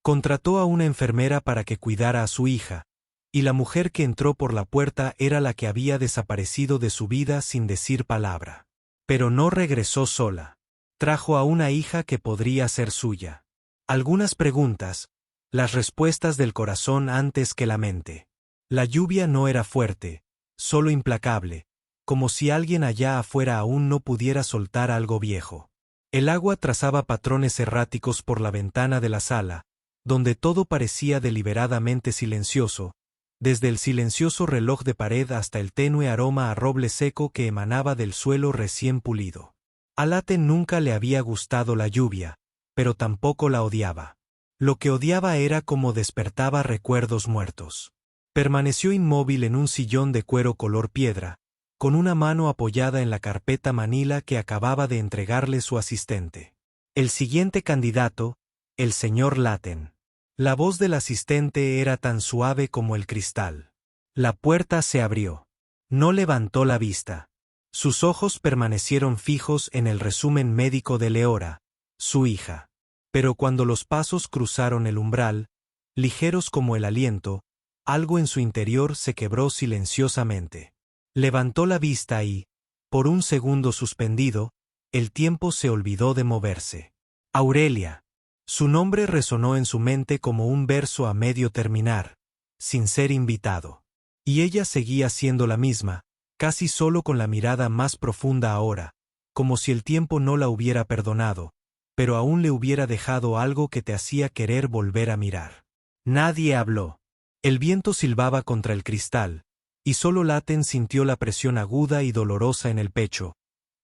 Contrató a una enfermera para que cuidara a su hija, y la mujer que entró por la puerta era la que había desaparecido de su vida sin decir palabra. Pero no regresó sola. Trajo a una hija que podría ser suya. Algunas preguntas, las respuestas del corazón antes que la mente. La lluvia no era fuerte, solo implacable, como si alguien allá afuera aún no pudiera soltar algo viejo. El agua trazaba patrones erráticos por la ventana de la sala, donde todo parecía deliberadamente silencioso, desde el silencioso reloj de pared hasta el tenue aroma a roble seco que emanaba del suelo recién pulido. A Laten nunca le había gustado la lluvia, pero tampoco la odiaba. Lo que odiaba era cómo despertaba recuerdos muertos. Permaneció inmóvil en un sillón de cuero color piedra, con una mano apoyada en la carpeta manila que acababa de entregarle su asistente. El siguiente candidato, el señor Laten. La voz del asistente era tan suave como el cristal. La puerta se abrió. No levantó la vista. Sus ojos permanecieron fijos en el resumen médico de Leora, su hija. Pero cuando los pasos cruzaron el umbral, ligeros como el aliento, algo en su interior se quebró silenciosamente. Levantó la vista y, por un segundo suspendido, el tiempo se olvidó de moverse. Aurelia. Su nombre resonó en su mente como un verso a medio terminar, sin ser invitado. Y ella seguía siendo la misma, casi solo con la mirada más profunda ahora, como si el tiempo no la hubiera perdonado, pero aún le hubiera dejado algo que te hacía querer volver a mirar. Nadie habló. El viento silbaba contra el cristal, y solo Laten sintió la presión aguda y dolorosa en el pecho,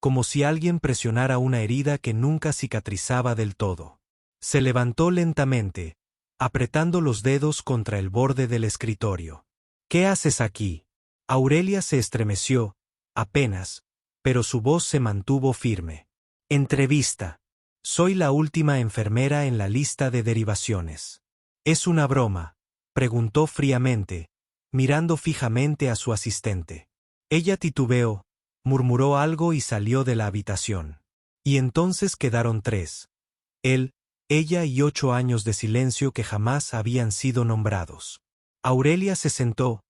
como si alguien presionara una herida que nunca cicatrizaba del todo. Se levantó lentamente, apretando los dedos contra el borde del escritorio. ¿Qué haces aquí? Aurelia se estremeció, apenas, pero su voz se mantuvo firme. Entrevista. Soy la última enfermera en la lista de derivaciones. ¿Es una broma?, preguntó fríamente, mirando fijamente a su asistente. Ella titubeó, murmuró algo y salió de la habitación. Y entonces quedaron tres. Él, ella y 8 años de silencio que jamás habían sido nombrados. Aurelia se sentó,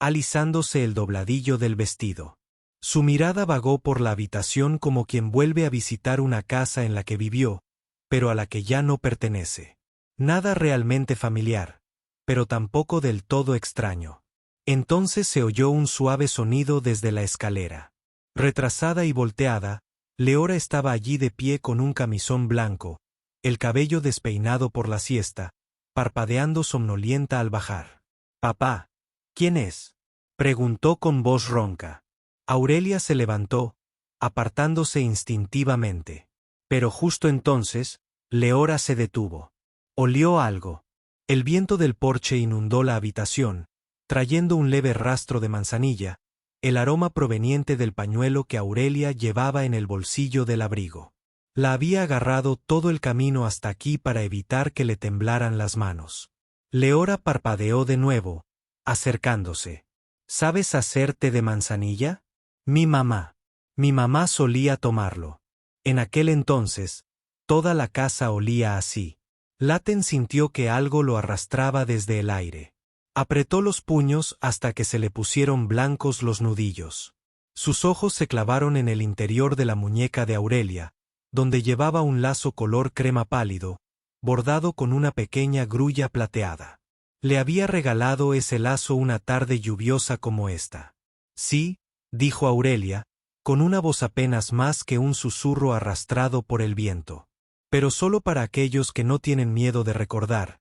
alisándose el dobladillo del vestido. Su mirada vagó por la habitación como quien vuelve a visitar una casa en la que vivió, pero a la que ya no pertenece. Nada realmente familiar, pero tampoco del todo extraño. Entonces se oyó un suave sonido desde la escalera. Retrasada y volteada, Leora estaba allí de pie con un camisón blanco, el cabello despeinado por la siesta, parpadeando somnolienta al bajar. «Papá, ¿quién es?», preguntó con voz ronca. Aurelia se levantó, apartándose instintivamente. Pero justo entonces, Leora se detuvo. Olió algo. El viento del porche inundó la habitación, trayendo un leve rastro de manzanilla, el aroma proveniente del pañuelo que Aurelia llevaba en el bolsillo del abrigo. La había agarrado todo el camino hasta aquí para evitar que le temblaran las manos. Leora parpadeó de nuevo, acercándose. ¿Sabes hacer té de manzanilla? Mi mamá. Mi mamá solía tomarlo. En aquel entonces, toda la casa olía así. Laten sintió que algo lo arrastraba desde el aire. Apretó los puños hasta que se le pusieron blancos los nudillos. Sus ojos se clavaron en el interior de la muñeca de Aurelia, donde llevaba un lazo color crema pálido, bordado con una pequeña grulla plateada. Le había regalado ese lazo una tarde lluviosa como esta. Sí, dijo Aurelia, con una voz apenas más que un susurro arrastrado por el viento. Pero solo para aquellos que no tienen miedo de recordar.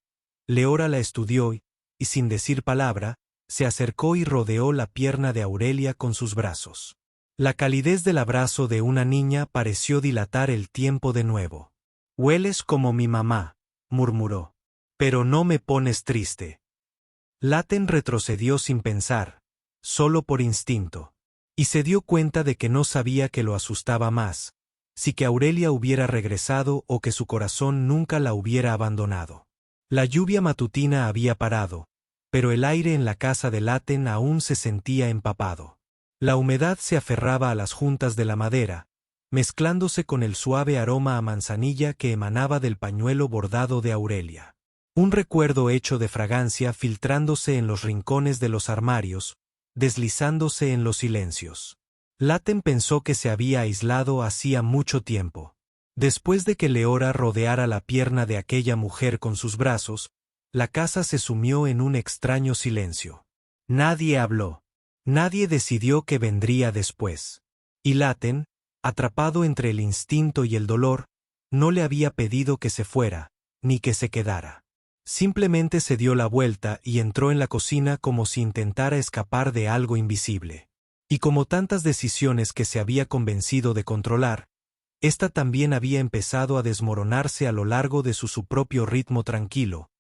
Leora la estudió y, sin decir palabra, se acercó y rodeó la pierna de Aurelia con sus brazos. La calidez del abrazo de una niña pareció dilatar el tiempo de nuevo. «Hueles como mi mamá», murmuró. «Pero no me pones triste». Laten retrocedió sin pensar, solo por instinto, y se dio cuenta de que no sabía que lo asustaba más, si que Aurelia hubiera regresado o que su corazón nunca la hubiera abandonado. La lluvia matutina había parado, pero el aire en la casa de Laten aún se sentía empapado. La humedad se aferraba a las juntas de la madera, mezclándose con el suave aroma a manzanilla que emanaba del pañuelo bordado de Aurelia. Un recuerdo hecho de fragancia filtrándose en los rincones de los armarios, deslizándose en los silencios. Laten pensó que se había aislado hacía mucho tiempo. Después de que Leora rodeara la pierna de aquella mujer con sus brazos, la casa se sumió en un extraño silencio. Nadie habló. Nadie decidió qué vendría después. Y Laten, atrapado entre el instinto y el dolor, no le había pedido que se fuera, ni que se quedara. Simplemente se dio la vuelta y entró en la cocina como si intentara escapar de algo invisible. Y como tantas decisiones que se había convencido de controlar, ésta también había empezado a desmoronarse a lo largo de su propio ritmo tranquilo,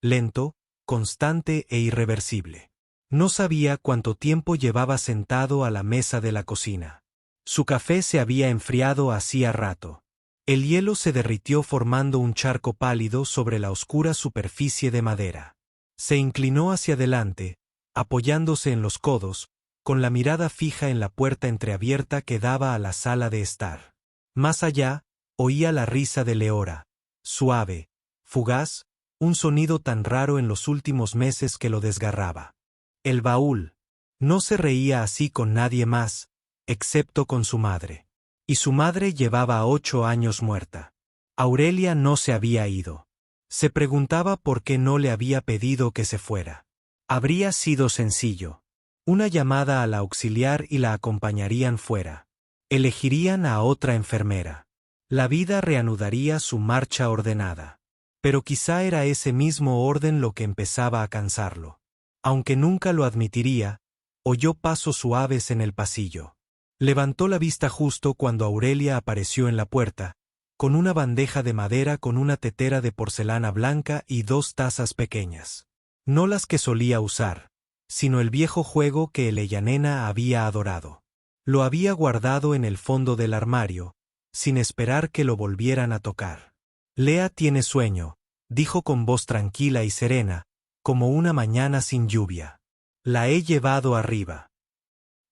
lento, constante e irreversible. No sabía cuánto tiempo llevaba sentado a la mesa de la cocina. Su café se había enfriado hacía rato. El hielo se derritió formando un charco pálido sobre la oscura superficie de madera. Se inclinó hacia adelante, apoyándose en los codos, con la mirada fija en la puerta entreabierta que daba a la sala de estar. Más allá, oía la risa de Leora, suave, fugaz, un sonido tan raro en los últimos meses que lo desgarraba. El baúl. No se reía así con nadie más, excepto con su madre. Y su madre llevaba 8 años muerta. Aurelia no se había ido. Se preguntaba por qué no le había pedido que se fuera. Habría sido sencillo. Una llamada a la auxiliar y la acompañarían fuera. Elegirían a otra enfermera. La vida reanudaría su marcha ordenada. Pero quizá era ese mismo orden lo que empezaba a cansarlo. Aunque nunca lo admitiría, oyó pasos suaves en el pasillo. Levantó la vista justo cuando Aurelia apareció en la puerta, con una bandeja de madera con una tetera de porcelana blanca y 2 tazas pequeñas. No las que solía usar, sino el viejo juego que Eleyanena había adorado. Lo había guardado en el fondo del armario, sin esperar que lo volvieran a tocar. Lea tiene sueño, dijo con voz tranquila y serena, como una mañana sin lluvia. La he llevado arriba.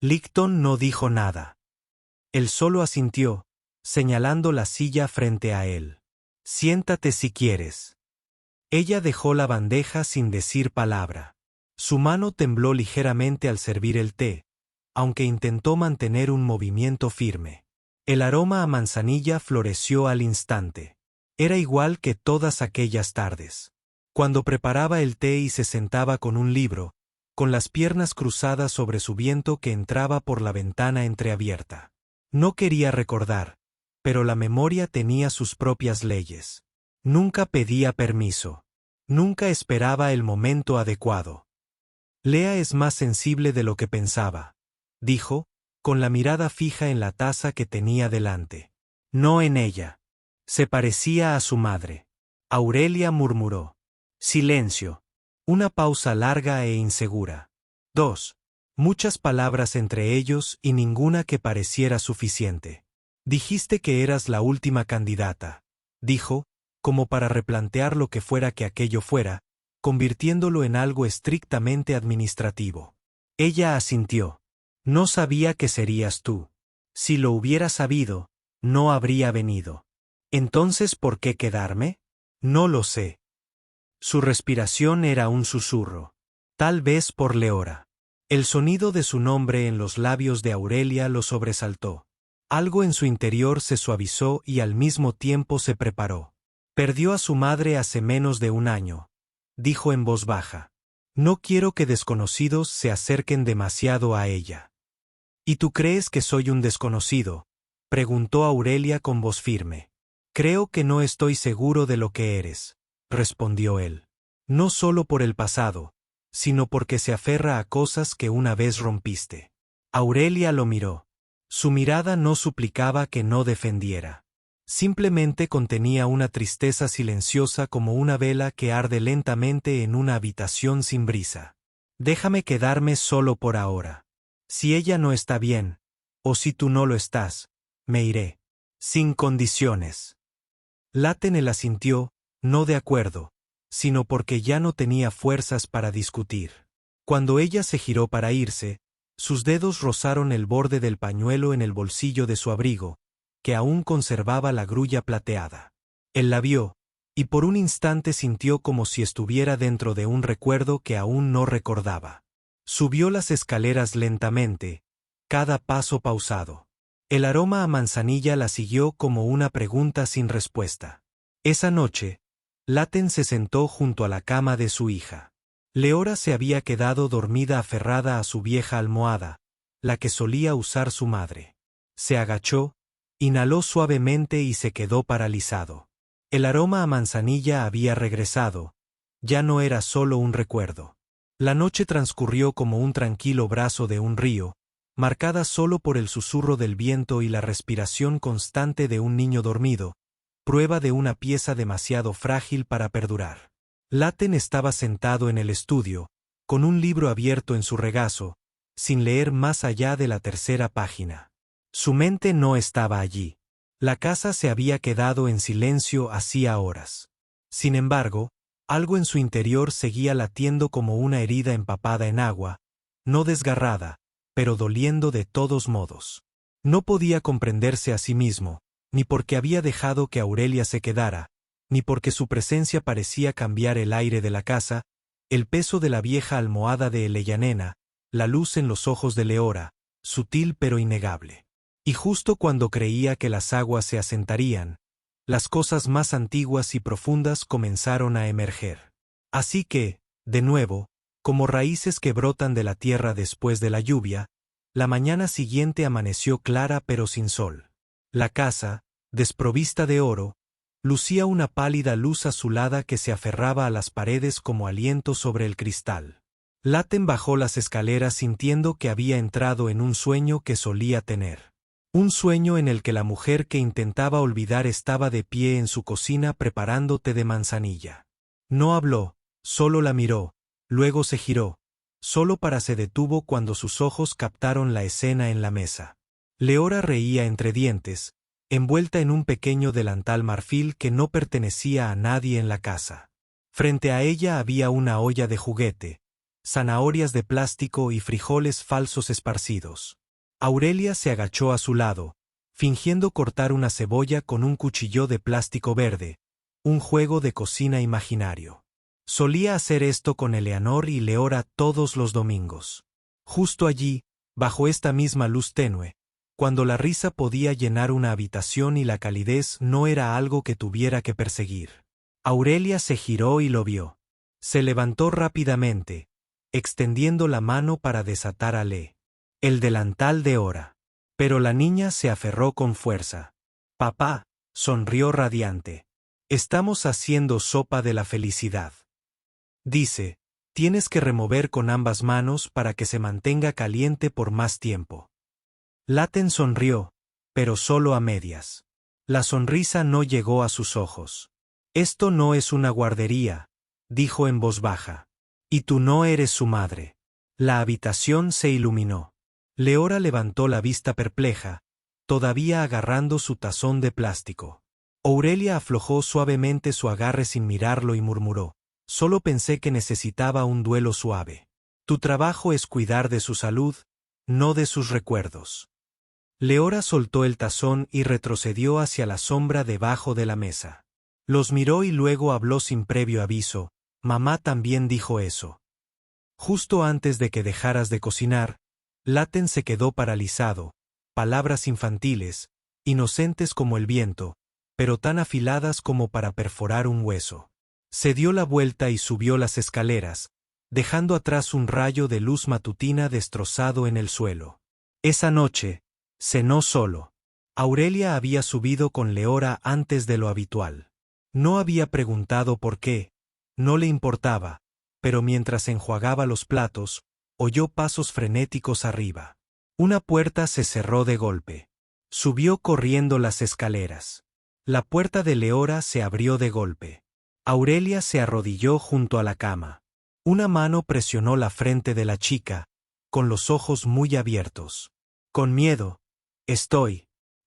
Licton no dijo nada. Él solo asintió, señalando la silla frente a él. Siéntate si quieres. Ella dejó la bandeja sin decir palabra. Su mano tembló ligeramente al servir el té, aunque intentó mantener un movimiento firme. El aroma a manzanilla floreció al instante. Era igual que todas aquellas tardes. Cuando preparaba el té y se sentaba con un libro, con las piernas cruzadas sobre su viento que entraba por la ventana entreabierta. No quería recordar, pero la memoria tenía sus propias leyes. Nunca pedía permiso. Nunca esperaba el momento adecuado. Lea es más sensible de lo que pensaba, dijo, con la mirada fija en la taza que tenía delante. No en ella. Se parecía a su madre. Aurelia murmuró. Silencio. Una pausa larga e insegura. 2. Muchas palabras entre ellos y ninguna que pareciera suficiente. Dijiste que eras la última candidata, dijo, como para replantear lo que fuera que aquello fuera, convirtiéndolo en algo estrictamente administrativo. Ella asintió. No sabía que serías tú. Si lo hubiera sabido, no habría venido. Entonces, ¿por qué quedarme? No lo sé. Su respiración era un susurro. Tal vez por Leora. El sonido de su nombre en los labios de Aurelia lo sobresaltó. Algo en su interior se suavizó y al mismo tiempo se preparó. Perdió a su madre hace menos de 1 año, dijo en voz baja. No quiero que desconocidos se acerquen demasiado a ella. ¿Y tú crees que soy un desconocido?, preguntó Aurelia con voz firme. Creo que no estoy seguro de lo que eres, respondió él. No solo por el pasado, sino porque se aferra a cosas que una vez rompiste. Aurelia lo miró. Su mirada no suplicaba que no defendiera. Simplemente contenía una tristeza silenciosa como una vela que arde lentamente en una habitación sin brisa. Déjame quedarme solo por ahora. Si ella no está bien, o si tú no lo estás, me iré. Sin condiciones. Laten asintió, no de acuerdo, sino porque ya no tenía fuerzas para discutir. Cuando ella se giró para irse, sus dedos rozaron el borde del pañuelo en el bolsillo de su abrigo, que aún conservaba la grulla plateada. Él la vio, y por un instante sintió como si estuviera dentro de un recuerdo que aún no recordaba. Subió las escaleras lentamente, cada paso pausado. El aroma a manzanilla la siguió como una pregunta sin respuesta. Esa noche, Laten se sentó junto a la cama de su hija. Leora se había quedado dormida aferrada a su vieja almohada, la que solía usar su madre. Se agachó, inhaló suavemente y se quedó paralizado. El aroma a manzanilla había regresado, ya no era solo un recuerdo. La noche transcurrió como un tranquilo brazo de un río, marcada solo por el susurro del viento y la respiración constante de un niño dormido, prueba de una pieza demasiado frágil para perdurar. Laten estaba sentado en el estudio, con un libro abierto en su regazo, sin leer más allá de la tercera página. Su mente no estaba allí. La casa se había quedado en silencio hacía horas. Sin embargo, algo en su interior seguía latiendo como una herida empapada en agua, no desgarrada, pero doliendo de todos modos. No podía comprenderse a sí mismo, ni porque había dejado que Aurelia se quedara, ni porque su presencia parecía cambiar el aire de la casa, el peso de la vieja almohada de Eleyanena, la luz en los ojos de Leora, sutil pero innegable. Y justo cuando creía que las aguas se asentarían, las cosas más antiguas y profundas comenzaron a emerger. Así que, de nuevo, como raíces que brotan de la tierra después de la lluvia, la mañana siguiente amaneció clara pero sin sol. La casa, desprovista de oro, lucía una pálida luz azulada que se aferraba a las paredes como aliento sobre el cristal. Laten bajó las escaleras sintiendo que había entrado en un sueño que solía tener. Un sueño en el que la mujer que intentaba olvidar estaba de pie en su cocina preparando té de manzanilla. No habló, solo la miró, luego se giró, solo para se detuvo cuando sus ojos captaron la escena en la mesa. Leora reía entre dientes, envuelta en un pequeño delantal marfil que no pertenecía a nadie en la casa. Frente a ella había una olla de juguete, zanahorias de plástico y frijoles falsos esparcidos. Aurelia se agachó a su lado, fingiendo cortar una cebolla con un cuchillo de plástico verde, un juego de cocina imaginario. Solía hacer esto con Eleanor y Leora todos los domingos. Justo allí, bajo esta misma luz tenue, cuando la risa podía llenar una habitación y la calidez no era algo que tuviera que perseguir. Aurelia se giró y lo vio. Se levantó rápidamente, extendiendo la mano para desatar el delantal de Ora. Pero la niña se aferró con fuerza. Papá, sonrió radiante. Estamos haciendo sopa de la felicidad. Dice, tienes que remover con ambas manos para que se mantenga caliente por más tiempo. Laten sonrió, pero solo a medias. La sonrisa no llegó a sus ojos. Esto no es una guardería, dijo en voz baja. Y tú no eres su madre. La habitación se iluminó. Leora levantó la vista perpleja, todavía agarrando su tazón de plástico. Aurelia aflojó suavemente su agarre sin mirarlo y murmuró, solo pensé que necesitaba un duelo suave. Tu trabajo es cuidar de su salud, no de sus recuerdos. Leora soltó el tazón y retrocedió hacia la sombra debajo de la mesa. Los miró y luego habló sin previo aviso, mamá también dijo eso. Justo antes de que dejaras de cocinar, Laten se quedó paralizado, palabras infantiles, inocentes como el viento, pero tan afiladas como para perforar un hueso. Se dio la vuelta y subió las escaleras, dejando atrás un rayo de luz matutina destrozado en el suelo. Esa noche, cenó solo. Aurelia había subido con Leora antes de lo habitual. No había preguntado por qué, no le importaba, pero mientras enjuagaba los platos, oyó pasos frenéticos arriba. Una puerta se cerró de golpe. Subió corriendo las escaleras. La puerta de Leora se abrió de golpe. Aurelia se arrodilló junto a la cama. Una mano presionó la frente de la chica, con los ojos muy abiertos. Con miedo.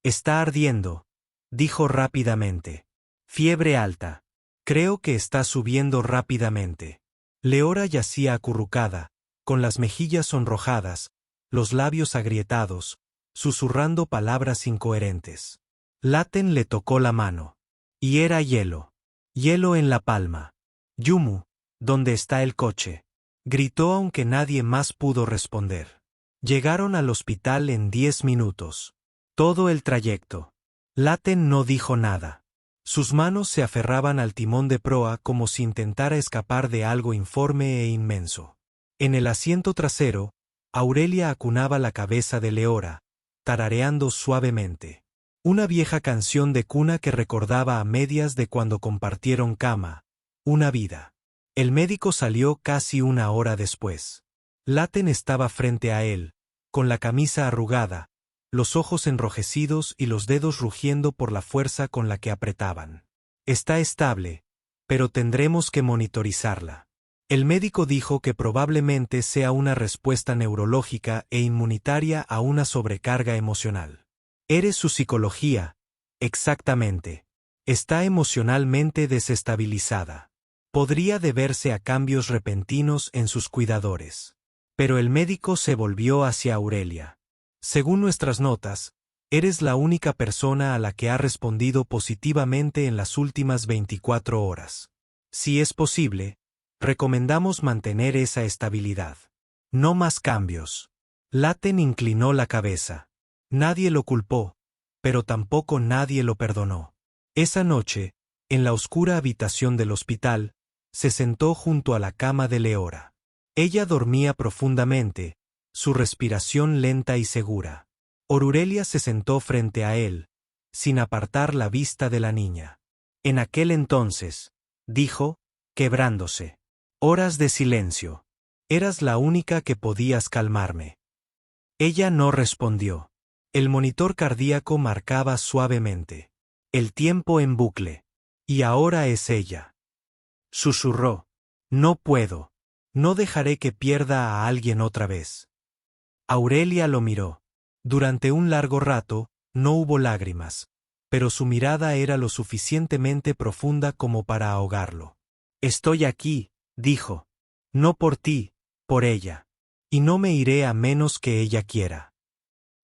Está ardiendo, dijo rápidamente. Fiebre alta. Creo que está subiendo rápidamente. Leora yacía acurrucada, con las mejillas sonrojadas, los labios agrietados, susurrando palabras incoherentes. Laten le tocó la mano. Y era hielo. Hielo en la palma. Yumu, ¿dónde está el coche? Gritó aunque nadie más pudo responder. Llegaron al hospital en 10 minutos. Todo el trayecto. Laten no dijo nada. Sus manos se aferraban al timón de proa como si intentara escapar de algo informe e inmenso. En el asiento trasero, Aurelia acunaba la cabeza de Leora, tarareando suavemente. Una vieja canción de cuna que recordaba a medias de cuando compartieron cama, una vida. El médico salió casi una hora después. Laten estaba frente a él, con la camisa arrugada, los ojos enrojecidos y los dedos rugiendo por la fuerza con la que apretaban. Está estable, pero tendremos que monitorizarla. El médico dijo que probablemente sea una respuesta neurológica e inmunitaria a una sobrecarga emocional. Eres su psicología, exactamente. Está emocionalmente desestabilizada. Podría deberse a cambios repentinos en sus cuidadores. Pero el médico se volvió hacia Aurelia. Según nuestras notas, eres la única persona a la que ha respondido positivamente en las últimas 24 horas. Si es posible, recomendamos mantener esa estabilidad. No más cambios. Laten inclinó la cabeza. Nadie lo culpó, pero tampoco nadie lo perdonó. Esa noche, en la oscura habitación del hospital, se sentó junto a la cama de Leora. Ella dormía profundamente, su respiración lenta y segura. Aurelia se sentó frente a él, sin apartar la vista de la niña. En aquel entonces, dijo, quebrándose. Horas de silencio. Eras la única que podías calmarme. Ella no respondió. El monitor cardíaco marcaba suavemente. El tiempo en bucle. Y ahora es ella. Susurró. No puedo. No dejaré que pierda a alguien otra vez. Aurelia lo miró. Durante un largo rato, no hubo lágrimas, pero su mirada era lo suficientemente profunda como para ahogarlo. Estoy aquí, dijo. No por ti, por ella. Y no me iré a menos que ella quiera.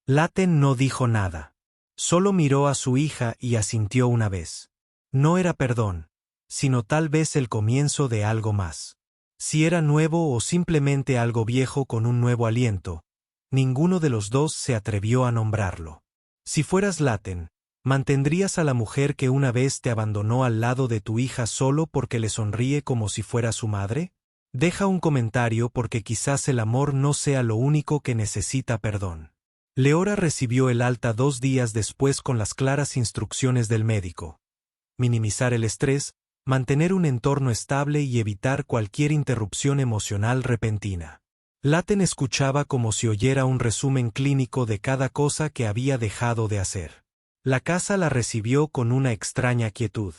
Laten no dijo nada. Solo miró a su hija y asintió una vez. No era perdón, sino tal vez el comienzo de algo más. Si era nuevo o simplemente algo viejo con un nuevo aliento, ninguno de los dos se atrevió a nombrarlo. Si fueras Laten, ¿mantendrías a la mujer que una vez te abandonó al lado de tu hija solo porque le sonríe como si fuera su madre? Deja un comentario porque quizás el amor no sea lo único que necesita perdón. Leora recibió el alta 2 días después con las claras instrucciones del médico. Minimizar el estrés, mantener un entorno estable y evitar cualquier interrupción emocional repentina. Laten escuchaba como si oyera un resumen clínico de cada cosa que había dejado de hacer. La casa la recibió con una extraña quietud.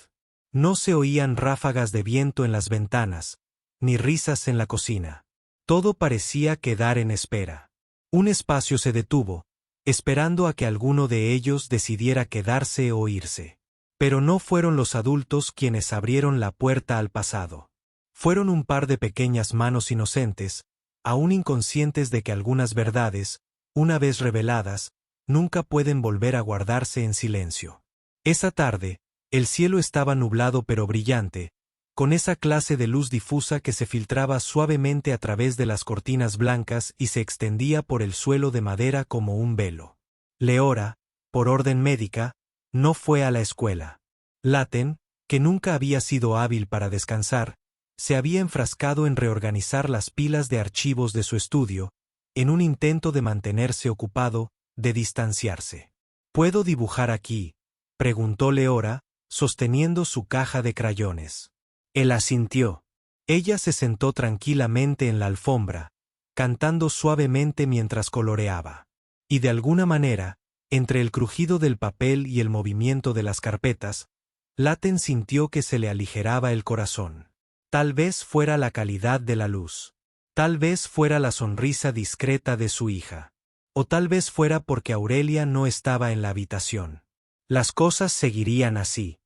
No se oían ráfagas de viento en las ventanas, ni risas en la cocina. Todo parecía quedar en espera. Un espacio se detuvo, esperando a que alguno de ellos decidiera quedarse o irse. Pero no fueron los adultos quienes abrieron la puerta al pasado. Fueron un par de pequeñas manos inocentes, aún inconscientes de que algunas verdades, una vez reveladas, nunca pueden volver a guardarse en silencio. Esa tarde, el cielo estaba nublado pero brillante, con esa clase de luz difusa que se filtraba suavemente a través de las cortinas blancas y se extendía por el suelo de madera como un velo. Leora, por orden médica, no fue a la escuela. Laten, que nunca había sido hábil para descansar, se había enfrascado en reorganizar las pilas de archivos de su estudio, en un intento de mantenerse ocupado, de distanciarse. ¿Puedo dibujar aquí?, preguntó Leora, sosteniendo su caja de crayones. Él asintió. Ella se sentó tranquilamente en la alfombra, cantando suavemente mientras coloreaba. Y de alguna manera, entre el crujido del papel y el movimiento de las carpetas, Laten sintió que se le aligeraba el corazón. Tal vez fuera la calidad de la luz. Tal vez fuera la sonrisa discreta de su hija. O tal vez fuera porque Aurelia no estaba en la habitación. Las cosas seguirían así.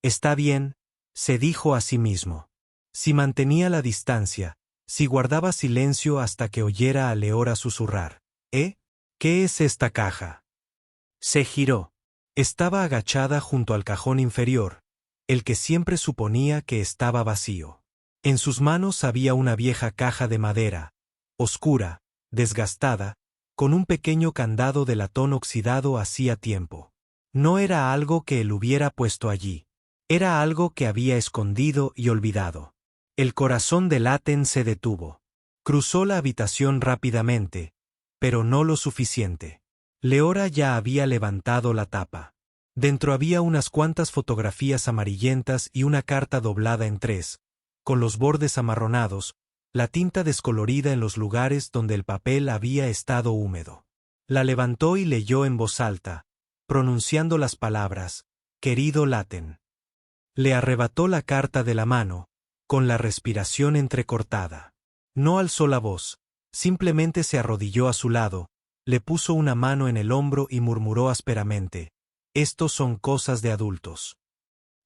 Está bien, se dijo a sí mismo. Si mantenía la distancia, si guardaba silencio hasta que oyera a Leora susurrar. ¿Qué es esta caja? Se giró. Estaba agachada junto al cajón inferior, el que siempre suponía que estaba vacío. En sus manos había una vieja caja de madera, oscura, desgastada, con un pequeño candado de latón oxidado hacía tiempo. No era algo que él hubiera puesto allí. Era algo que había escondido y olvidado. El corazón de Laten se detuvo. Cruzó la habitación rápidamente, pero no lo suficiente. Leora ya había levantado la tapa. Dentro había unas cuantas fotografías amarillentas y una carta doblada en tres, con los bordes amarronados, la tinta descolorida en los lugares donde el papel había estado húmedo. La levantó y leyó en voz alta, pronunciando las palabras, «Querido Laten». Le arrebató la carta de la mano, con la respiración entrecortada. No alzó la voz, simplemente se arrodilló a su lado, le puso una mano en el hombro y murmuró ásperamente, «Estos son cosas de adultos».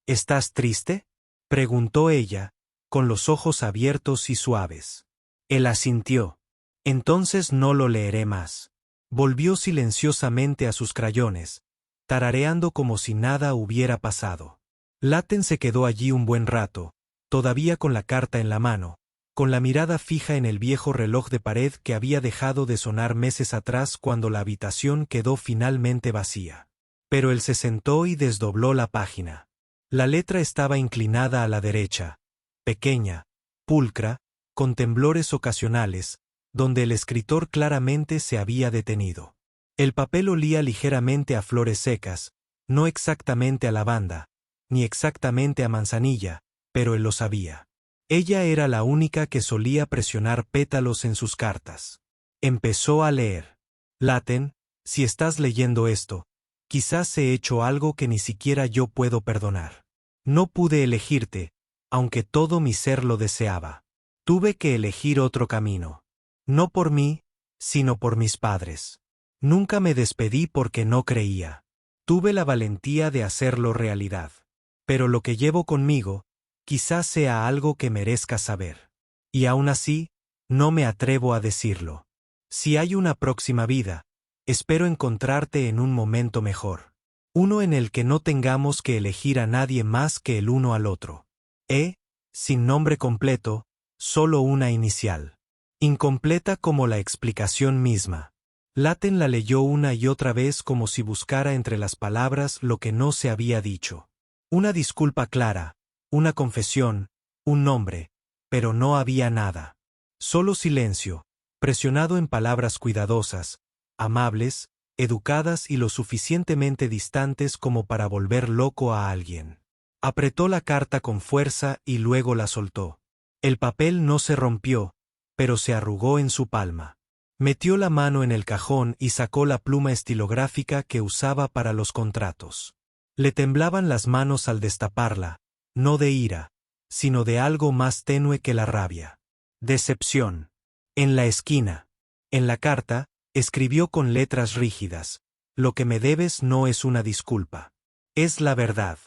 «¿Estás triste?», preguntó ella, con los ojos abiertos y suaves. Él asintió. «Entonces no lo leeré más». Volvió silenciosamente a sus crayones, tarareando como si nada hubiera pasado. Laten se quedó allí un buen rato, todavía con la carta en la mano, con la mirada fija en el viejo reloj de pared que había dejado de sonar meses atrás cuando la habitación quedó finalmente vacía. Pero él se sentó y desdobló la página. La letra estaba inclinada a la derecha, pequeña, pulcra, con temblores ocasionales, donde el escritor claramente se había detenido. El papel olía ligeramente a flores secas, no exactamente a lavanda, ni exactamente a manzanilla, pero él lo sabía. Ella era la única que solía presionar pétalos en sus cartas. Empezó a leer. «Laten, si estás leyendo esto, quizás he hecho algo que ni siquiera yo puedo perdonar. No pude elegirte, aunque todo mi ser lo deseaba. Tuve que elegir otro camino. No por mí, sino por mis padres. Nunca me despedí porque no creía. Tuve la valentía de hacerlo realidad. Pero lo que llevo conmigo, quizás sea algo que merezca saber. Y aún así, no me atrevo a decirlo. Si hay una próxima vida, espero encontrarte en un momento mejor. Uno en el que no tengamos que elegir a nadie más que el uno al otro. Sin nombre completo, solo una inicial. Incompleta como la explicación misma. Laten la leyó una y otra vez como si buscara entre las palabras lo que no se había dicho. Una disculpa clara, una confesión, un nombre, pero no había nada. Solo silencio, presionado en palabras cuidadosas, amables, educadas y lo suficientemente distantes como para volver loco a alguien. Apretó la carta con fuerza y luego la soltó. El papel no se rompió, pero se arrugó en su palma. Metió la mano en el cajón y sacó la pluma estilográfica que usaba para los contratos. Le temblaban las manos al destaparla, no de ira, sino de algo más tenue que la rabia. Decepción. En la esquina. En la carta, escribió con letras rígidas, «Lo que me debes no es una disculpa. Es la verdad».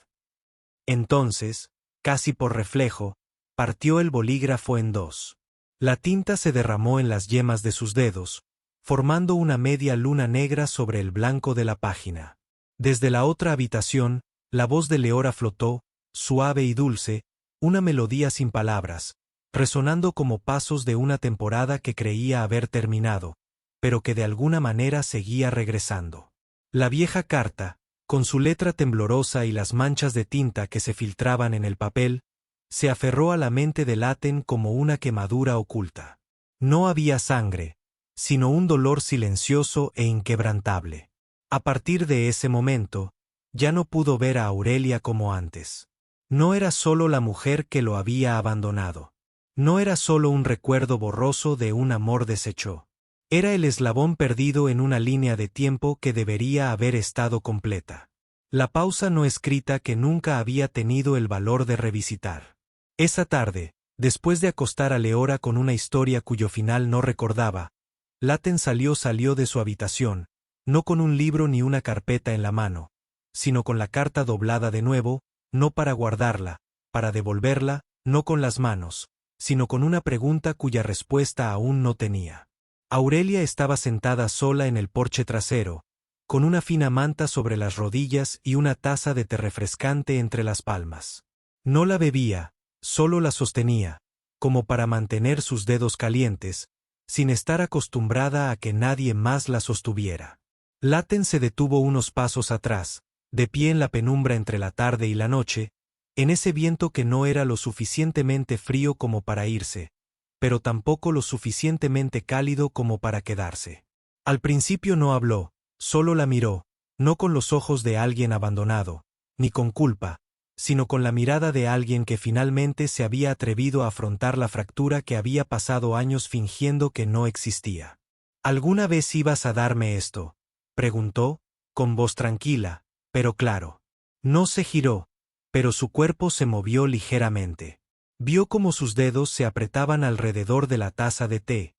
Entonces, casi por reflejo, partió el bolígrafo en dos. La tinta se derramó en las yemas de sus dedos, formando una media luna negra sobre el blanco de la página. Desde la otra habitación, la voz de Leora flotó, suave y dulce, una melodía sin palabras, resonando como pasos de una temporada que creía haber terminado, pero que de alguna manera seguía regresando. La vieja carta, con su letra temblorosa y las manchas de tinta que se filtraban en el papel, se aferró a la mente de Laten como una quemadura oculta. No había sangre, sino un dolor silencioso e inquebrantable. A partir de ese momento, ya no pudo ver a Aurelia como antes. No era solo la mujer que lo había abandonado. No era solo un recuerdo borroso de un amor deshecho. Era el eslabón perdido en una línea de tiempo que debería haber estado completa. La pausa no escrita que nunca había tenido el valor de revisitar. Esa tarde, después de acostar a Leora con una historia cuyo final no recordaba, Laten salió de su habitación, no con un libro ni una carpeta en la mano, sino con la carta doblada de nuevo, no para guardarla, para devolverla, no con las manos, sino con una pregunta cuya respuesta aún no tenía. Aurelia estaba sentada sola en el porche trasero, con una fina manta sobre las rodillas y una taza de té refrescante entre las palmas. No la bebía, solo la sostenía, como para mantener sus dedos calientes, sin estar acostumbrada a que nadie más la sostuviera. Laten se detuvo unos pasos atrás, de pie en la penumbra entre la tarde y la noche, en ese viento que no era lo suficientemente frío como para irse, pero tampoco lo suficientemente cálido como para quedarse. Al principio no habló, solo la miró, no con los ojos de alguien abandonado, ni con culpa, sino con la mirada de alguien que finalmente se había atrevido a afrontar la fractura que había pasado años fingiendo que no existía. ¿Alguna vez ibas a darme esto?, preguntó, con voz tranquila, pero claro. No se giró, pero su cuerpo se movió ligeramente. Vio cómo sus dedos se apretaban alrededor de la taza de té,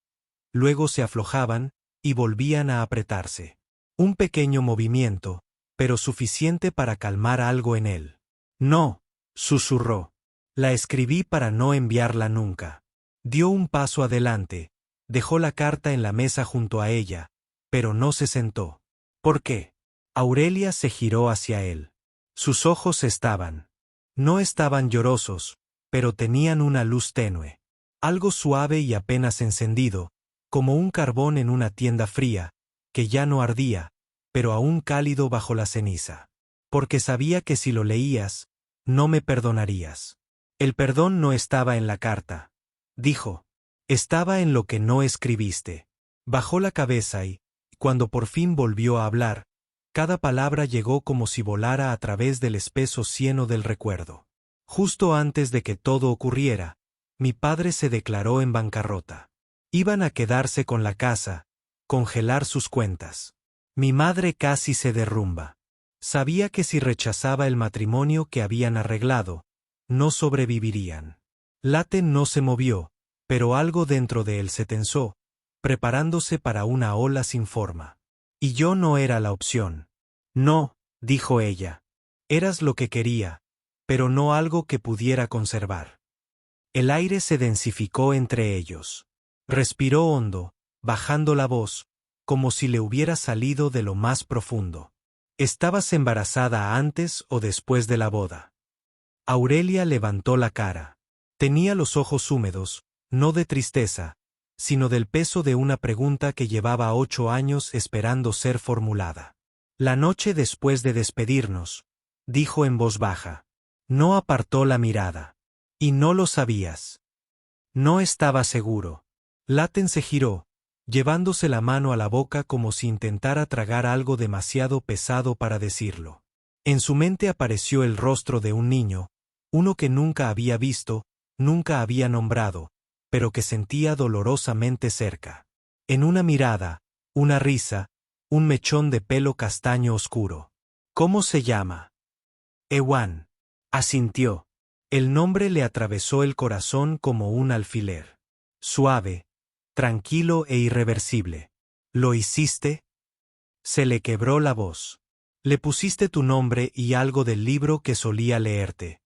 luego se aflojaban y volvían a apretarse. Un pequeño movimiento, pero suficiente para calmar algo en él. No, susurró. La escribí para no enviarla nunca. Dio un paso adelante, dejó la carta en la mesa junto a ella, pero no se sentó. ¿Por qué? Aurelia se giró hacia él. Sus ojos no estaban llorosos, pero tenían una luz tenue. Algo suave y apenas encendido, como un carbón en una tienda fría, que ya no ardía, pero aún cálido bajo la ceniza. Porque sabía que si lo leías, no me perdonarías. El perdón no estaba en la carta, dijo. Estaba en lo que no escribiste. Bajó la cabeza y, cuando por fin volvió a hablar, cada palabra llegó como si volara a través del espeso cieno del recuerdo. Justo antes de que todo ocurriera, mi padre se declaró en bancarrota. Iban a quedarse con la casa, congelar sus cuentas. Mi madre casi se derrumba. Sabía que si rechazaba el matrimonio que habían arreglado, no sobrevivirían. Laten no se movió, pero algo dentro de él se tensó, preparándose para una ola sin forma. Y yo no era la opción. No, dijo ella. Eras lo que quería, pero no algo que pudiera conservar. El aire se densificó entre ellos. Respiró hondo, bajando la voz, como si le hubiera salido de lo más profundo. ¿Estabas embarazada antes o después de la boda? Aurelia levantó la cara. Tenía los ojos húmedos, no de tristeza, sino del peso de una pregunta que llevaba 8 años esperando ser formulada. La noche después de despedirnos, dijo en voz baja. No apartó la mirada. Y no lo sabías. No estaba seguro. Laten se giró, llevándose la mano a la boca como si intentara tragar algo demasiado pesado para decirlo. En su mente apareció el rostro de un niño, uno que nunca había visto, nunca había nombrado, pero que sentía dolorosamente cerca. En una mirada, una risa, un mechón de pelo castaño oscuro. ¿Cómo se llama? Ewan. Asintió. El nombre le atravesó el corazón como un alfiler. Suave, tranquilo e irreversible. ¿Lo hiciste? Se le quebró la voz. Le pusiste tu nombre y algo del libro que solía leerte.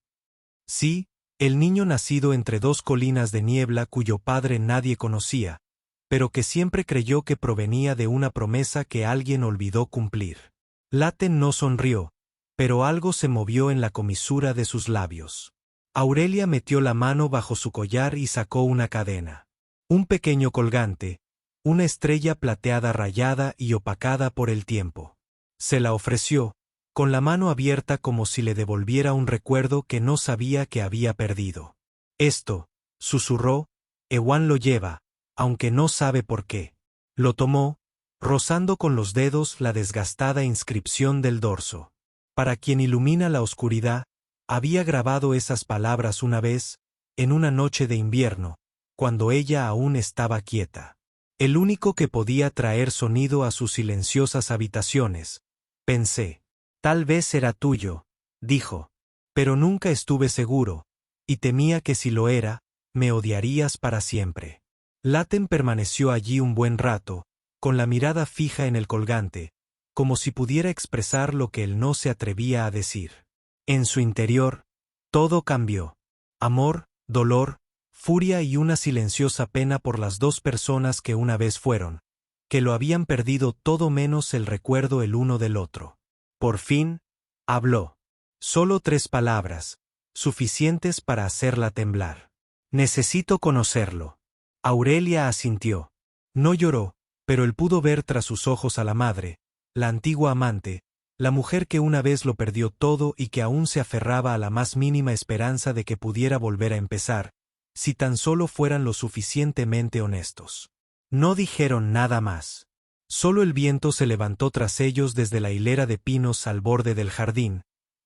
Sí, el niño nacido entre 2 colinas de niebla cuyo padre nadie conocía, pero que siempre creyó que provenía de una promesa que alguien olvidó cumplir. Laten no sonrió, pero algo se movió en la comisura de sus labios. Aurelia metió la mano bajo su collar y sacó una cadena. Un pequeño colgante, una estrella plateada rayada y opacada por el tiempo. Se la ofreció, con la mano abierta como si le devolviera un recuerdo que no sabía que había perdido. Esto, susurró, Ewan lo lleva, aunque no sabe por qué. Lo tomó, rozando con los dedos la desgastada inscripción del dorso. Para quien ilumina la oscuridad, había grabado esas palabras una vez, en una noche de invierno, cuando ella aún estaba quieta. El único que podía traer sonido a sus silenciosas habitaciones. Pensé. Tal vez era tuyo, dijo. Pero nunca estuve seguro, y temía que si lo era, me odiarías para siempre. Laten permaneció allí un buen rato, con la mirada fija en el colgante, como si pudiera expresar lo que él no se atrevía a decir. En su interior, todo cambió. Amor, dolor, furia y una silenciosa pena por las 2 personas que una vez fueron, que lo habían perdido todo menos el recuerdo el uno del otro. Por fin, habló. Solo 3 palabras, suficientes para hacerla temblar. Necesito conocerlo. Aurelia asintió. No lloró, pero él pudo ver tras sus ojos a la madre, la antigua amante, la mujer que una vez lo perdió todo y que aún se aferraba a la más mínima esperanza de que pudiera volver a empezar, si tan solo fueran lo suficientemente honestos. No dijeron nada más. Solo el viento se levantó tras ellos desde la hilera de pinos al borde del jardín,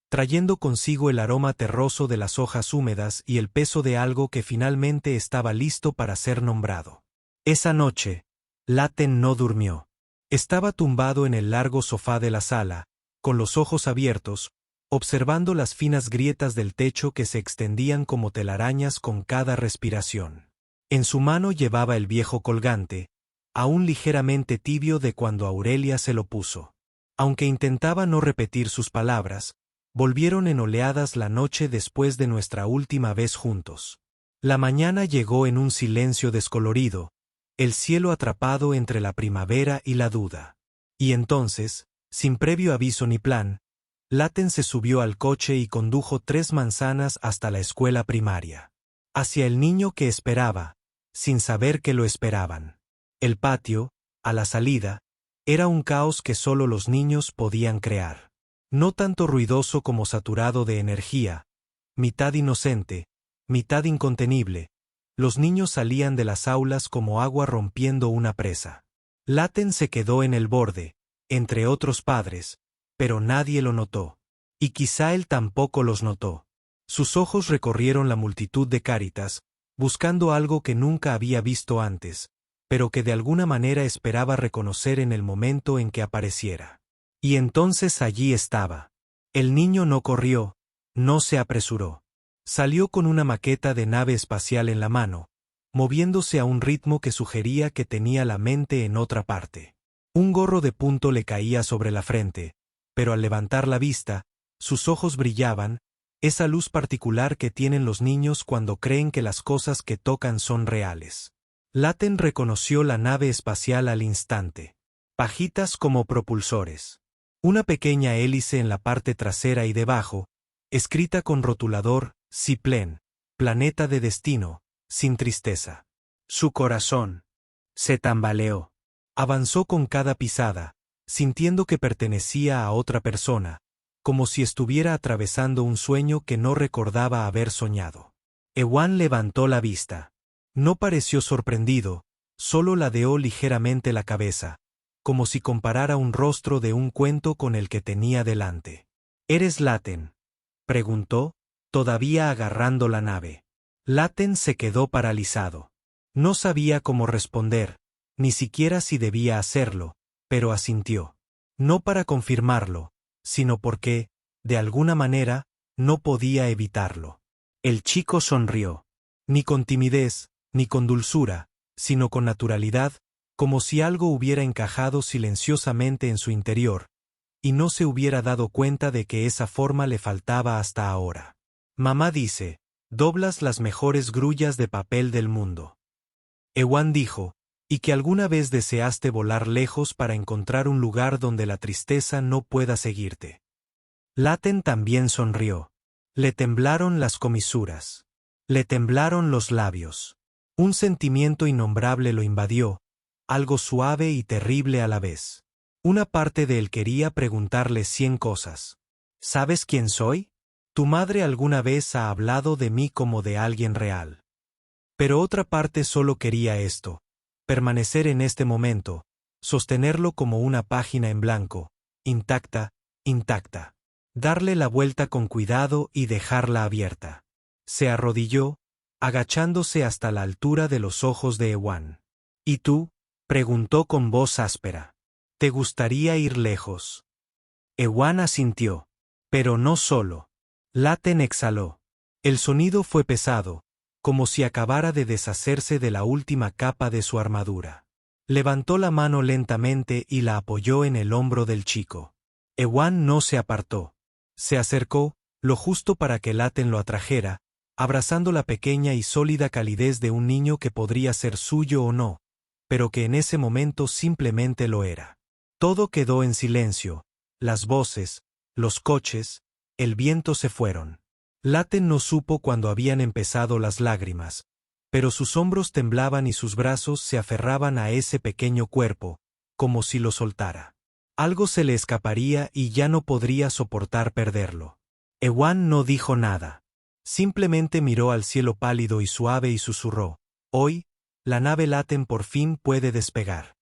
trayendo consigo el aroma terroso de las hojas húmedas y el peso de algo que finalmente estaba listo para ser nombrado. Esa noche, Laten no durmió. Estaba tumbado en el largo sofá de la sala, con los ojos abiertos, observando las finas grietas del techo que se extendían como telarañas con cada respiración. En su mano llevaba el viejo colgante, aún ligeramente tibio de cuando Aurelia se lo puso. Aunque intentaba no repetir sus palabras, volvieron en oleadas la noche después de nuestra última vez juntos. La mañana llegó en un silencio descolorido, el cielo atrapado entre la primavera y la duda. Y entonces, sin previo aviso ni plan, Laten se subió al coche y condujo 3 manzanas hasta la escuela primaria. Hacia el niño que esperaba, sin saber que lo esperaban. El patio, a la salida, era un caos que solo los niños podían crear. No tanto ruidoso como saturado de energía, mitad inocente, mitad incontenible, los niños salían de las aulas como agua rompiendo una presa. Laten se quedó en el borde, entre otros padres, pero nadie lo notó. Y quizá él tampoco los notó. Sus ojos recorrieron la multitud de cáritas, buscando algo que nunca había visto antes, pero que de alguna manera esperaba reconocer en el momento en que apareciera. Y entonces allí estaba. El niño no corrió, no se apresuró. Salió con una maqueta de nave espacial en la mano, moviéndose a un ritmo que sugería que tenía la mente en otra parte. Un gorro de punto le caía sobre la frente, pero al levantar la vista, sus ojos brillaban, esa luz particular que tienen los niños cuando creen que las cosas que tocan son reales. Laten reconoció la nave espacial al instante. Pajitas como propulsores. Una pequeña hélice en la parte trasera y debajo, escrita con rotulador, Ciplen, planeta de destino, sin tristeza. Su corazón se tambaleó. Avanzó con cada pisada, sintiendo que pertenecía a otra persona, como si estuviera atravesando un sueño que no recordaba haber soñado. Ewan levantó la vista. No pareció sorprendido, solo ladeó ligeramente la cabeza, como si comparara un rostro de un cuento con el que tenía delante. ¿Eres Laten?, preguntó, todavía agarrando la nave. Laten se quedó paralizado. No sabía cómo responder, ni siquiera si debía hacerlo, pero asintió. No para confirmarlo, sino porque, de alguna manera, no podía evitarlo. El chico sonrió. Ni con timidez, ni con dulzura, sino con naturalidad, como si algo hubiera encajado silenciosamente en su interior, y no se hubiera dado cuenta de que esa forma le faltaba hasta ahora. Mamá dice, doblas las mejores grullas de papel del mundo. Ewan dijo, y que alguna vez deseaste volar lejos para encontrar un lugar donde la tristeza no pueda seguirte. Laten también sonrió. Le temblaron las comisuras. Le temblaron los labios. Un sentimiento innombrable lo invadió, algo suave y terrible a la vez. Una parte de él quería preguntarle 100 cosas. ¿Sabes quién soy? Tu madre alguna vez ha hablado de mí como de alguien real. Pero otra parte solo quería esto. Permanecer en este momento, sostenerlo como una página en blanco, intacta, intacta. Darle la vuelta con cuidado y dejarla abierta. Se arrodilló, agachándose hasta la altura de los ojos de Ewan. ¿Y tú?, preguntó con voz áspera. ¿Te gustaría ir lejos? Ewan asintió. Pero no solo. Laten exhaló. El sonido fue pesado, como si acabara de deshacerse de la última capa de su armadura. Levantó la mano lentamente y la apoyó en el hombro del chico. Ewan no se apartó. Se acercó, lo justo para que Laten lo atrajera, abrazando la pequeña y sólida calidez de un niño que podría ser suyo o no, pero que en ese momento simplemente lo era. Todo quedó en silencio, las voces, los coches, el viento se fueron. Laten no supo cuándo habían empezado las lágrimas, pero sus hombros temblaban y sus brazos se aferraban a ese pequeño cuerpo, como si lo soltara. Algo se le escaparía y ya no podría soportar perderlo. Ewan no dijo nada. Simplemente miró al cielo pálido y suave y susurró: «Hoy, la nave Laten por fin puede despegar».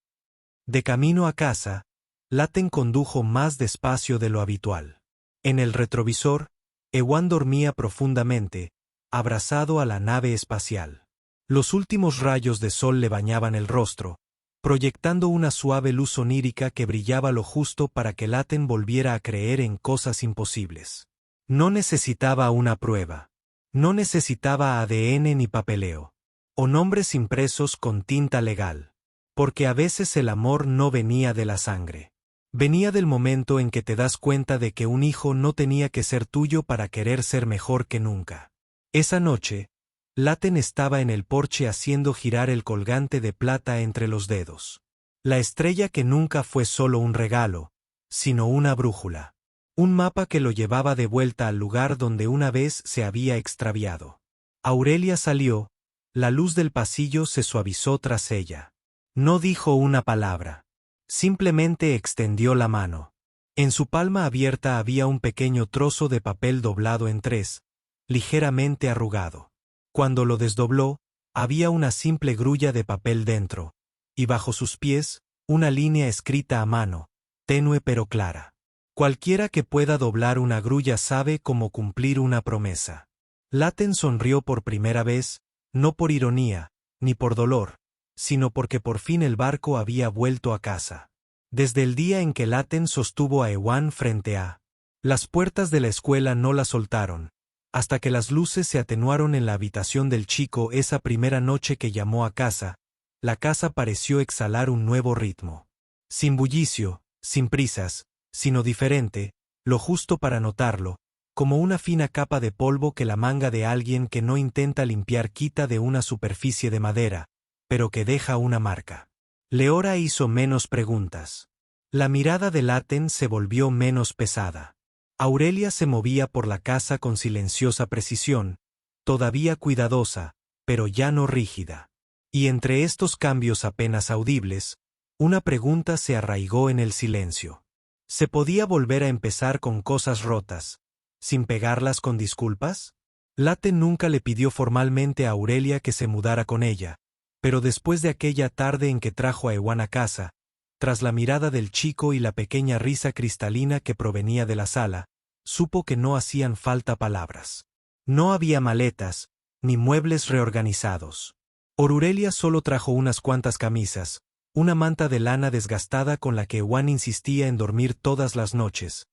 De camino a casa, Laten condujo más despacio de lo habitual. En el retrovisor, Ewan dormía profundamente, abrazado a la nave espacial. Los últimos rayos de sol le bañaban el rostro, proyectando una suave luz onírica que brillaba lo justo para que Laten volviera a creer en cosas imposibles. No necesitaba una prueba. No necesitaba ADN ni papeleo. O nombres impresos con tinta legal. Porque a veces el amor no venía de la sangre. Venía del momento en que te das cuenta de que un hijo no tenía que ser tuyo para querer ser mejor que nunca. Esa noche, Laten estaba en el porche haciendo girar el colgante de plata entre los dedos. La estrella que nunca fue solo un regalo, sino una brújula. Un mapa que lo llevaba de vuelta al lugar donde una vez se había extraviado. Aurelia salió, la luz del pasillo se suavizó tras ella. No dijo una palabra. Simplemente extendió la mano. En su palma abierta había un pequeño trozo de papel doblado en tres, ligeramente arrugado. Cuando lo desdobló, había una simple grulla de papel dentro, y bajo sus pies, una línea escrita a mano, tenue pero clara. Cualquiera que pueda doblar una grulla sabe cómo cumplir una promesa. Laten sonrió por primera vez, no por ironía, ni por dolor, sino porque por fin el barco había vuelto a casa. Desde el día en que Laten sostuvo a Ewan frente a las puertas de la escuela no la soltaron, hasta que las luces se atenuaron en la habitación del chico esa primera noche que llamó a casa, la casa pareció exhalar un nuevo ritmo. Sin bullicio, sin prisas, sino diferente, lo justo para notarlo, como una fina capa de polvo que la manga de alguien que no intenta limpiar quita de una superficie de madera, pero que deja una marca. Leora hizo menos preguntas. La mirada de Laten se volvió menos pesada. Aurelia se movía por la casa con silenciosa precisión, todavía cuidadosa, pero ya no rígida. Y entre estos cambios apenas audibles, una pregunta se arraigó en el silencio. ¿Se podía volver a empezar con cosas rotas, sin pegarlas con disculpas? Laten nunca le pidió formalmente a Aurelia que se mudara con ella, pero después de aquella tarde en que trajo a Ewan a casa, tras la mirada del chico y la pequeña risa cristalina que provenía de la sala, supo que no hacían falta palabras. No había maletas, ni muebles reorganizados. Aurelia solo trajo unas cuantas camisas, una manta de lana desgastada con la que Ewan insistía en dormir todas las noches,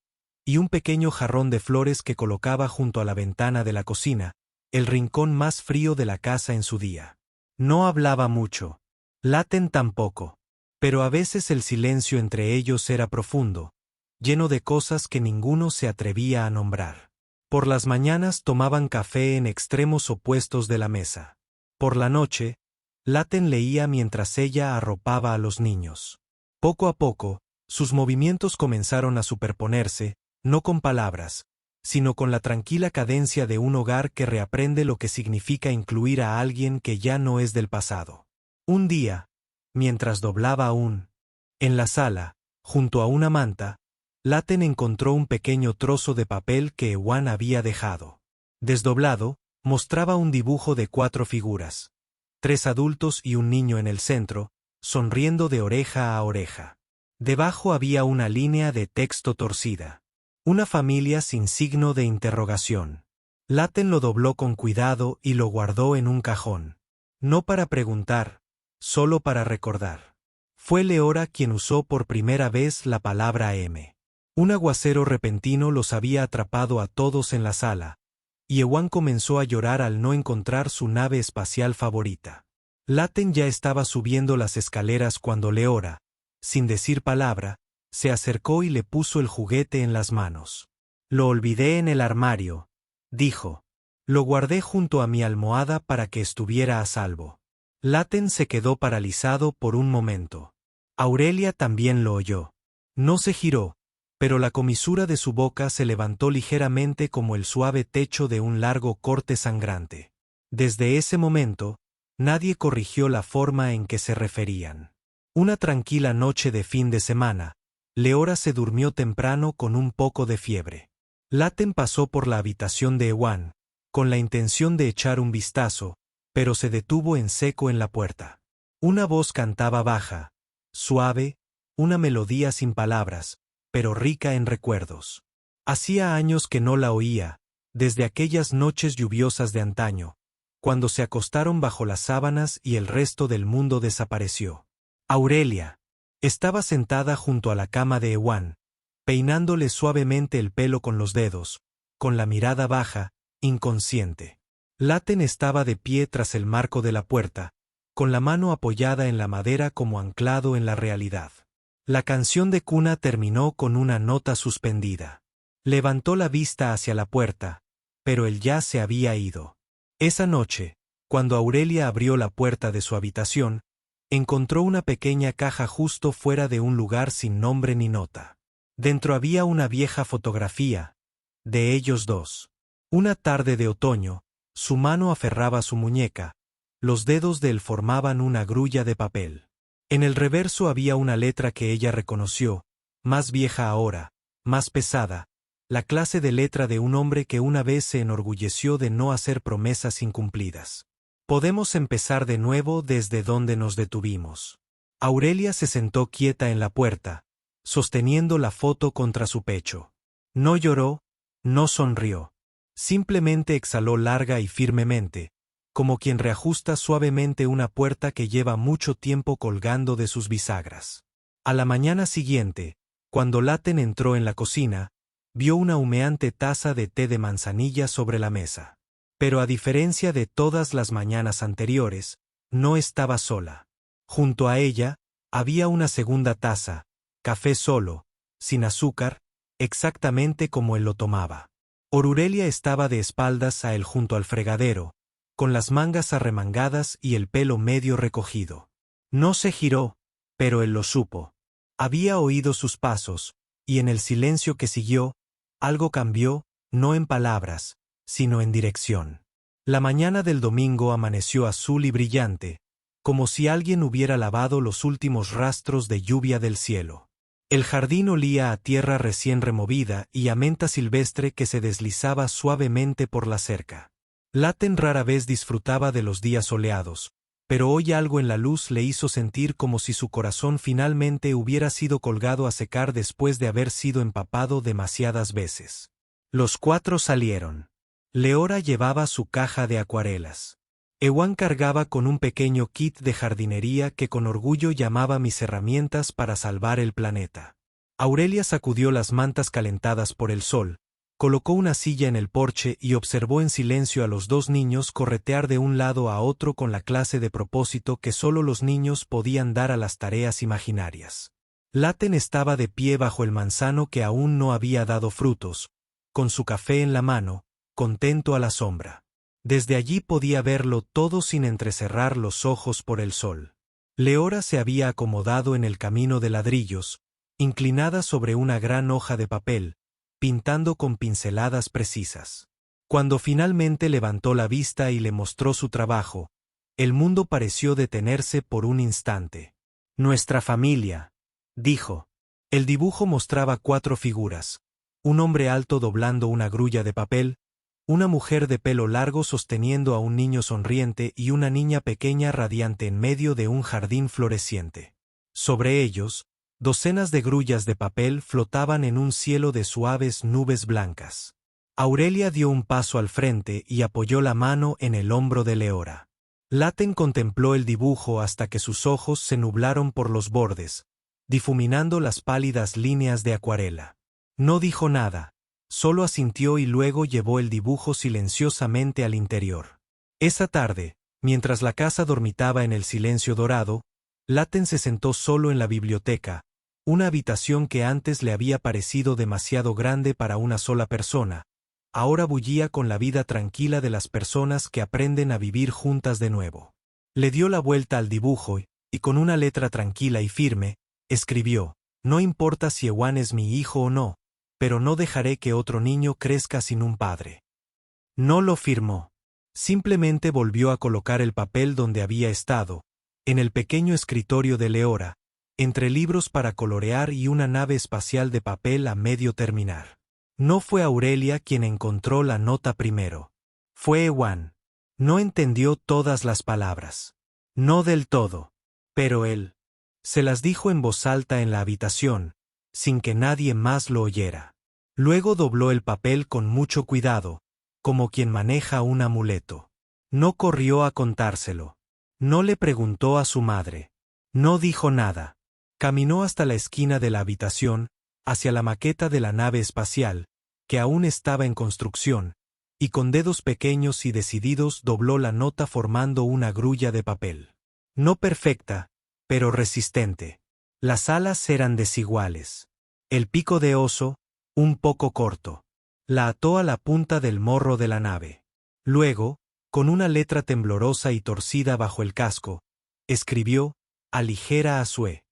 y un pequeño jarrón de flores que colocaba junto a la ventana de la cocina, el rincón más frío de la casa en su día. No hablaba mucho. Laten tampoco. Pero a veces el silencio entre ellos era profundo, lleno de cosas que ninguno se atrevía a nombrar. Por las mañanas tomaban café en extremos opuestos de la mesa. Por la noche, Laten leía mientras ella arropaba a los niños. Poco a poco, sus movimientos comenzaron a superponerse, no con palabras, sino con la tranquila cadencia de un hogar que reaprende lo que significa incluir a alguien que ya no es del pasado. Un día, mientras doblaba en la sala, junto a una manta, Laten encontró un pequeño trozo de papel que Ewan había dejado. Desdoblado, mostraba un dibujo de 4 figuras, 3 adultos y un niño en el centro, sonriendo de oreja a oreja. Debajo había una línea de texto torcida. Una familia sin signo de interrogación. Laten lo dobló con cuidado y lo guardó en un cajón. No para preguntar, solo para recordar. Fue Leora quien usó por primera vez la palabra M. Un aguacero repentino los había atrapado a todos en la sala, y Ewan comenzó a llorar al no encontrar su nave espacial favorita. Laten ya estaba subiendo las escaleras cuando Leora, sin decir palabra, se acercó y le puso el juguete en las manos. «Lo olvidé en el armario», dijo. «Lo guardé junto a mi almohada para que estuviera a salvo». Laten se quedó paralizado por un momento. Aurelia también lo oyó. No se giró, pero la comisura de su boca se levantó ligeramente como el suave techo de un largo corte sangrante. Desde ese momento, nadie corrigió la forma en que se referían. Una tranquila noche de fin de semana, Leora se durmió temprano con un poco de fiebre. Laten pasó por la habitación de Ewan, con la intención de echar un vistazo, pero se detuvo en seco en la puerta. Una voz cantaba baja, suave, una melodía sin palabras, pero rica en recuerdos. Hacía años que no la oía, desde aquellas noches lluviosas de antaño, cuando se acostaron bajo las sábanas y el resto del mundo desapareció. Aurelia estaba sentada junto a la cama de Ewan, peinándole suavemente el pelo con los dedos, con la mirada baja, inconsciente. Laten estaba de pie tras el marco de la puerta, con la mano apoyada en la madera como anclado en la realidad. La canción de cuna terminó con una nota suspendida. Levantó la vista hacia la puerta, pero él ya se había ido. Esa noche, cuando Aurelia abrió la puerta de su habitación, encontró una pequeña caja justo fuera de un lugar sin nombre ni nota. Dentro había una vieja fotografía, de ellos dos. Una tarde de otoño, su mano aferraba su muñeca, los dedos de él formaban una grulla de papel. En el reverso había una letra que ella reconoció, más vieja ahora, más pesada, la clase de letra de un hombre que una vez se enorgulleció de no hacer promesas incumplidas. Podemos empezar de nuevo desde donde nos detuvimos. Aurelia se sentó quieta en la puerta, sosteniendo la foto contra su pecho. No lloró, no sonrió. Simplemente exhaló larga y firmemente, como quien reajusta suavemente una puerta que lleva mucho tiempo colgando de sus bisagras. A la mañana siguiente, cuando Laten entró en la cocina, vio una humeante taza de té de manzanilla sobre la mesa. Pero a diferencia de todas las mañanas anteriores, no estaba sola. Junto a ella, había una segunda taza, café solo, sin azúcar, exactamente como él lo tomaba. Aurelia estaba de espaldas a él junto al fregadero, con las mangas arremangadas y el pelo medio recogido. No se giró, pero él lo supo. Había oído sus pasos, y en el silencio que siguió, algo cambió, no en palabras, sino en dirección. La mañana del domingo amaneció azul y brillante, como si alguien hubiera lavado los últimos rastros de lluvia del cielo. El jardín olía a tierra recién removida y a menta silvestre que se deslizaba suavemente por la cerca. Laten rara vez disfrutaba de los días soleados, pero hoy algo en la luz le hizo sentir como si su corazón finalmente hubiera sido colgado a secar después de haber sido empapado demasiadas veces. Los cuatro salieron. Leora llevaba su caja de acuarelas. Ewan cargaba con un pequeño kit de jardinería que con orgullo llamaba mis herramientas para salvar el planeta. Aurelia sacudió las mantas calentadas por el sol, colocó una silla en el porche y observó en silencio a los dos niños corretear de un lado a otro con la clase de propósito que solo los niños podían dar a las tareas imaginarias. Laten estaba de pie bajo el manzano que aún no había dado frutos, con su café en la mano, contento a la sombra. Desde allí podía verlo todo sin entrecerrar los ojos por el sol. Leora se había acomodado en el camino de ladrillos, inclinada sobre una gran hoja de papel, pintando con pinceladas precisas. Cuando finalmente levantó la vista y le mostró su trabajo, el mundo pareció detenerse por un instante. Nuestra familia, dijo. El dibujo mostraba 4 figuras: un hombre alto doblando una grulla de papel, una mujer de pelo largo sosteniendo a un niño sonriente y una niña pequeña radiante en medio de un jardín floreciente. Sobre ellos, docenas de grullas de papel flotaban en un cielo de suaves nubes blancas. Aurelia dio un paso al frente y apoyó la mano en el hombro de Leora. Laten contempló el dibujo hasta que sus ojos se nublaron por los bordes, difuminando las pálidas líneas de acuarela. No dijo nada, solo asintió y luego llevó el dibujo silenciosamente al interior. Esa tarde, mientras la casa dormitaba en el silencio dorado, Laten se sentó solo en la biblioteca, una habitación que antes le había parecido demasiado grande para una sola persona. Ahora bullía con la vida tranquila de las personas que aprenden a vivir juntas de nuevo. Le dio la vuelta al dibujo y con una letra tranquila y firme, escribió: «No importa si Ewan es mi hijo o no, pero no dejaré que otro niño crezca sin un padre». No lo firmó. Simplemente volvió a colocar el papel donde había estado, en el pequeño escritorio de Leora, entre libros para colorear y una nave espacial de papel a medio terminar. No fue Aurelia quien encontró la nota primero. Fue Ewan. No entendió todas las palabras. No del todo. Pero él se las dijo en voz alta en la habitación, sin que nadie más lo oyera. Luego dobló el papel con mucho cuidado, como quien maneja un amuleto. No corrió a contárselo. No le preguntó a su madre. No dijo nada. Caminó hasta la esquina de la habitación, hacia la maqueta de la nave espacial, que aún estaba en construcción, y con dedos pequeños y decididos dobló la nota formando una grulla de papel. No perfecta, pero resistente. Las alas eran desiguales. El pico de oso, un poco corto. La ató a la punta del morro de la nave. Luego, con una letra temblorosa y torcida bajo el casco, escribió: «Aligera a Sue».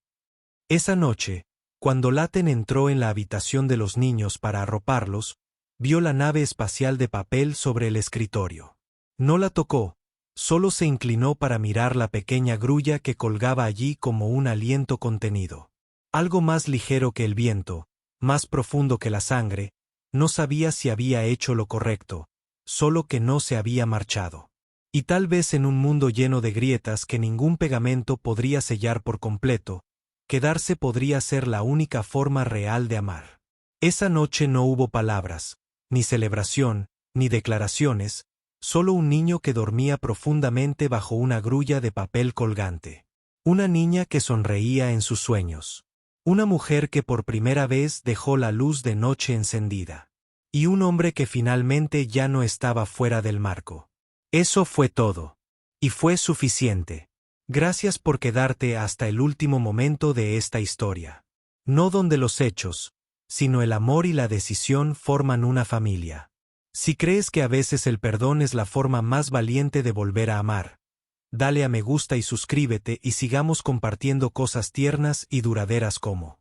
Esa noche, cuando Laten entró en la habitación de los niños para arroparlos, vio la nave espacial de papel sobre el escritorio. No la tocó, solo se inclinó para mirar la pequeña grulla que colgaba allí como un aliento contenido. Algo más ligero que el viento, más profundo que la sangre, no sabía si había hecho lo correcto, solo que no se había marchado. Y tal vez en un mundo lleno de grietas que ningún pegamento podría sellar por completo, quedarse podría ser la única forma real de amar. Esa noche no hubo palabras, ni celebración, ni declaraciones, solo un niño que dormía profundamente bajo una grulla de papel colgante. Una niña que sonreía en sus sueños. Una mujer que por primera vez dejó la luz de noche encendida. Y un hombre que finalmente ya no estaba fuera del marco. Eso fue todo. Y fue suficiente. Gracias por quedarte hasta el último momento de esta historia. No donde los hechos, sino el amor y la decisión forman una familia. Si crees que a veces el perdón es la forma más valiente de volver a amar, dale a me gusta y suscríbete y sigamos compartiendo cosas tiernas y duraderas como